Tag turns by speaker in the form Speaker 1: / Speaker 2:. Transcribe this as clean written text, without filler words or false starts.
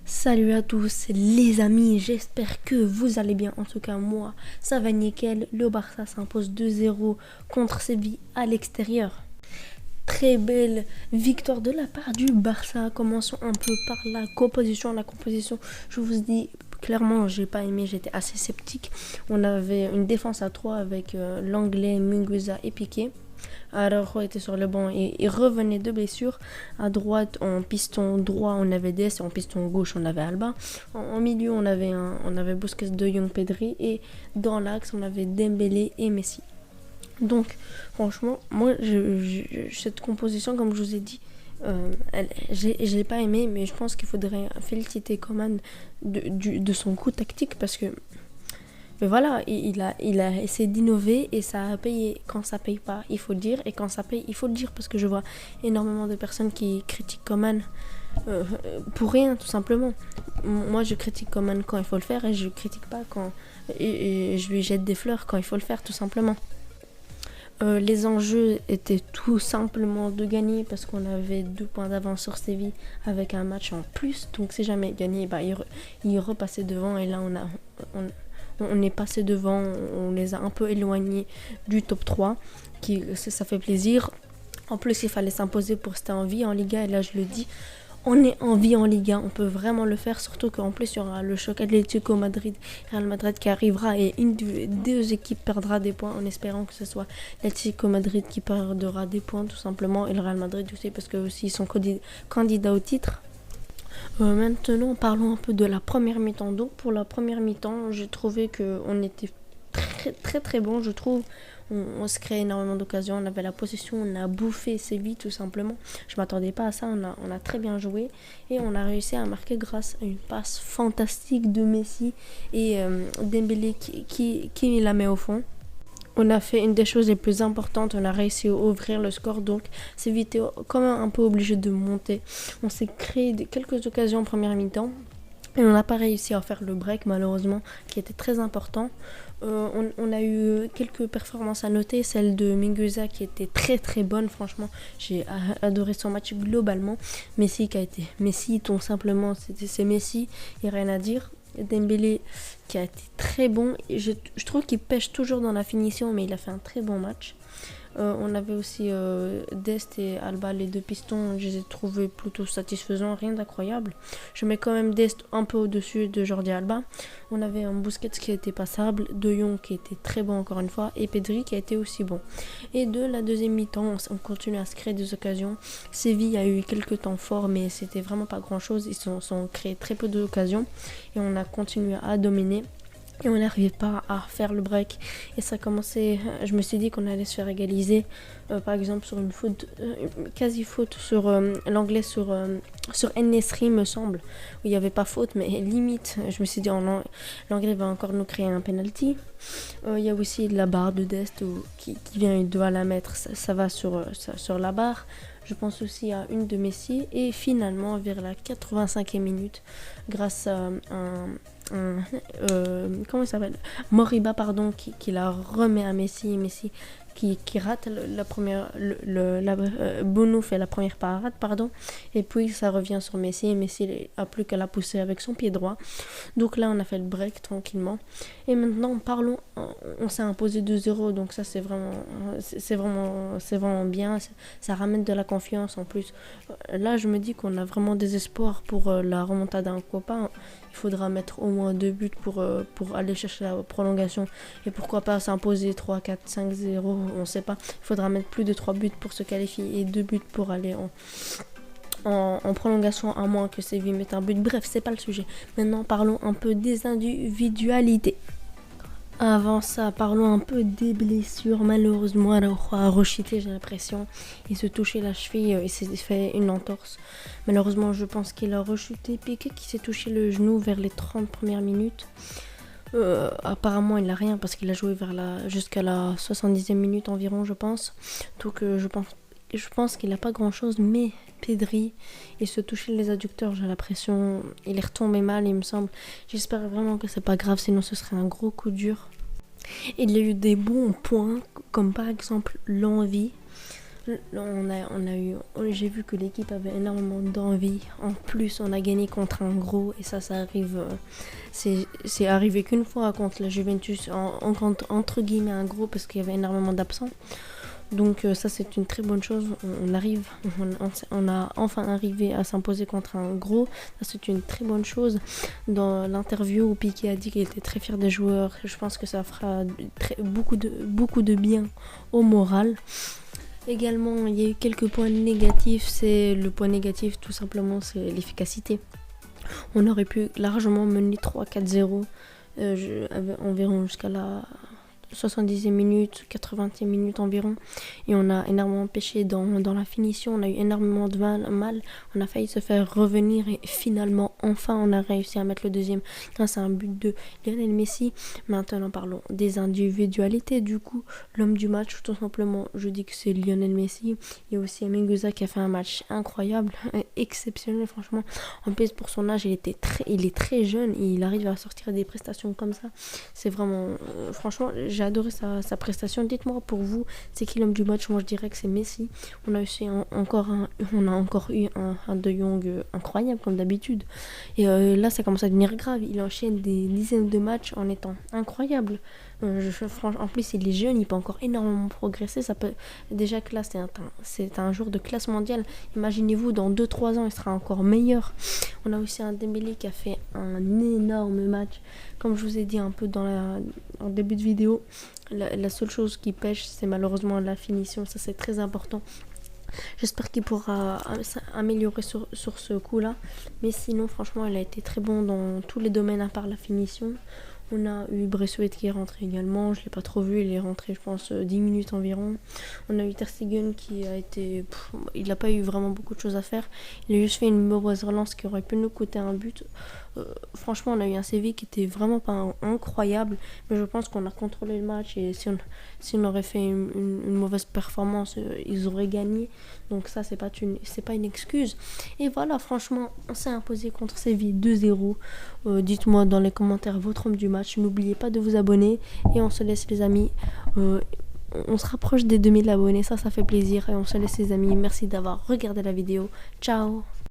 Speaker 1: Salut à tous les amis, j'espère que vous allez bien. En tout cas moi, ça va nickel. Le Barça s'impose 2-0 contre Séville à l'extérieur. Très belle victoire de la part du Barça. Commençons un peu par la composition. La composition, je vous dis clairement, j'ai pas aimé, j'étais assez sceptique. On avait une défense à 3 avec l'anglais Mingueza et Piqué. Araujo était sur le banc et il revenait de blessure. À droite, en piston droit, on avait Dest et en piston gauche, on avait Alba. En milieu, on avait Busquets, De Jong, Pedri et dans l'axe, on avait Dembélé et Messi. Donc, franchement, moi, cette composition, comme je vous ai dit, je l'ai pas aimé, mais je pense qu'il faudrait féliciter Coman de son coup tactique parce que mais voilà, il a essayé d'innover et ça a payé. Quand ça paye pas, il faut le dire. Et quand ça paye, il faut le dire. Parce que je vois énormément de personnes qui critiquent Coman pour rien, tout simplement. Moi, je critique Coman quand il faut le faire et je critique pas quand. Et je lui jette des fleurs quand il faut le faire, tout simplement. Les enjeux étaient tout simplement de gagner parce qu'on avait 2 points d'avance sur Séville avec un match en plus. Donc, si jamais gagné, il repassait devant et là, on est passé devant, on les a un peu éloignés du top 3, ça fait plaisir. En plus, il fallait s'imposer pour rester en vie en Liga, et là je le dis, on est en vie en Liga, on peut vraiment le faire, surtout qu'en plus il y aura le choc Atlético Madrid, Real Madrid qui arrivera et une des deux équipes perdra des points en espérant que ce soit l'Atlético Madrid qui perdra des points tout simplement et le Real Madrid aussi parce que aussi ils sont candidats au titre. Maintenant, parlons un peu de la première mi-temps. Donc, pour la première mi-temps, j'ai trouvé qu'on était très très très bon, je trouve. On se crée énormément d'occasions, on avait la possession, on a bouffé Séville tout simplement. Je m'attendais pas à ça, on a très bien joué et on a réussi à marquer grâce à une passe fantastique de Messi et Dembélé qui la met au fond. On a fait une des choses les plus importantes, on a réussi à ouvrir le score, donc c'est vite quand même un peu obligé de monter. On s'est créé quelques occasions en première mi-temps et on n'a pas réussi à faire le break malheureusement, qui était très important. On a eu quelques performances à noter, celle de Mingueza qui était très très bonne, franchement j'ai adoré son match globalement. Messi tout simplement, c'est Messi, il n'y a rien à dire. Dembélé qui a été très bon. Je trouve qu'il pêche toujours dans la finition, mais il a fait un très bon match. On avait aussi Dest et Alba, les deux pistons, je les ai trouvés plutôt satisfaisants, rien d'incroyable. Je mets quand même Dest un peu au-dessus de Jordi Alba. On avait un Busquets qui était passable, De Jong qui était très bon encore une fois, et Pedri qui a été aussi bon. Et de la deuxième mi-temps, on continue à se créer des occasions. Séville a eu quelques temps forts, mais c'était vraiment pas grand-chose. Ils se sont créés très peu d'occasions et on a continué à dominer. Et on n'arrivait pas à faire le break. Et ça commençait. Je me suis dit qu'on allait se faire égaliser. Par exemple, sur une faute, quasi-faute sur l'anglais sur En-Nesyri, me semble. Où il n'y avait pas faute, mais limite. Je me suis dit, l'anglais va encore nous créer un penalty. Il y a aussi la barre de Dest qui vient, il doit la mettre. Ça va sur la barre. Je pense aussi à une de Messi. Et finalement, vers la 85e minute, grâce à comment il s'appelle, Moriba pardon, qui la remet à Messi qui rate la première Bono fait la première parade pardon et puis ça revient sur Messi et Messi a plus qu'à la pousser avec son pied droit. Donc là on a fait le break tranquillement et maintenant parlons, on s'est imposé 2-0, donc ça c'est vraiment bien, ça ramène de la confiance en plus. Là je me dis qu'on a vraiment des espoirs pour la remontada en Copa. Il faudra mettre au moins 2 buts pour aller chercher la prolongation. Et pourquoi pas s'imposer 3, 4, 5, 0, on ne sait pas. Il faudra mettre plus de 3 buts pour se qualifier et 2 buts pour aller en prolongation, à moins que Séville mette un but. Bref, c'est pas le sujet. Maintenant, parlons un peu des individualités. Avant ça, parlons un peu des blessures. Malheureusement, Araujo a rechuté, j'ai l'impression. Il se touchait la cheville, il s'est fait une entorse. Malheureusement, je pense qu'il a rechuté. Piqué qui s'est touché le genou vers les 30 premières minutes. Apparemment, il n'a rien parce qu'il a joué jusqu'à la 70e minute environ, je pense. Donc, je pense qu'il n'a pas grand-chose. Mais Pedri, il se touchait les adducteurs, j'ai l'impression. Il est retombé mal, il me semble. J'espère vraiment que c'est pas grave, sinon ce serait un gros coup dur. Il y a eu des bons points, comme par exemple l'envie. J'ai vu que l'équipe avait énormément d'envie. En plus, on a gagné contre un gros et ça arrive. C'est arrivé qu'une fois contre la Juventus, contre entre guillemets un gros parce qu'il y avait énormément d'absents. Donc ça c'est une très bonne chose, on a enfin arrivé à s'imposer contre un gros, ça c'est une très bonne chose. Dans l'interview où Piqué a dit qu'il était très fier des joueurs, je pense que ça fera beaucoup de bien au moral. Également il y a eu quelques points négatifs, le point négatif tout simplement c'est l'efficacité. On aurait pu largement mener 3-4-0 environ jusqu'à la 70e minute, 80e minute environ. Et on a énormément pêché dans la finition. On a eu énormément de mal. On a failli se faire revenir et finalement, enfin, on a réussi à mettre le deuxième grâce à un but de Lionel Messi. Maintenant, parlons des individualités. Du coup, l'homme du match, tout simplement, je dis que c'est Lionel Messi. Il y a aussi Amin Gueza qui a fait un match incroyable, exceptionnel, franchement. En plus, pour son âge, il est très jeune et il arrive à sortir des prestations comme ça. C'est vraiment, franchement, j'ai adoré sa prestation. Dites-moi pour vous, c'est qui l'homme du match? Moi je dirais que c'est Messi. On a aussi encore eu un De Jong incroyable comme d'habitude. Et là ça commence à devenir grave. Il enchaîne des dizaines de matchs en étant incroyable. En plus il est jeune, il peut encore énormément progresser. Déjà que là c'est un joueur de classe mondiale. Imaginez-vous dans 2-3 ans il sera encore meilleur. On a aussi un Dembélé qui a fait un énorme match. Comme je vous ai dit un peu en début de vidéo, la seule chose qui pêche c'est malheureusement la finition. Ça c'est très important. J'espère qu'il pourra améliorer sur ce coup-là. Mais sinon, franchement, elle a été très bon dans tous les domaines à part la finition. On a eu Braithwaite qui est rentré également. Je ne l'ai pas trop vu. Il est rentré, je pense, 10 minutes environ. On a eu Ter Stegen qui a été... il n'a pas eu vraiment beaucoup de choses à faire. Il a juste fait une mauvaise relance qui aurait pu nous coûter un but. Franchement, on a eu un CV qui était vraiment pas incroyable. Mais je pense qu'on a contrôlé le match. Et si on aurait fait une mauvaise performance, ils auraient gagné. Donc ça, c'est pas une excuse. Et voilà, franchement, on s'est imposé contre Séville 2-0. Dites-moi dans les commentaires votre homme du match. N'oubliez pas de vous abonner. Et on se laisse les amis. On se rapproche des 2000 abonnés. Ça fait plaisir. Et on se laisse les amis. Merci d'avoir regardé la vidéo. Ciao.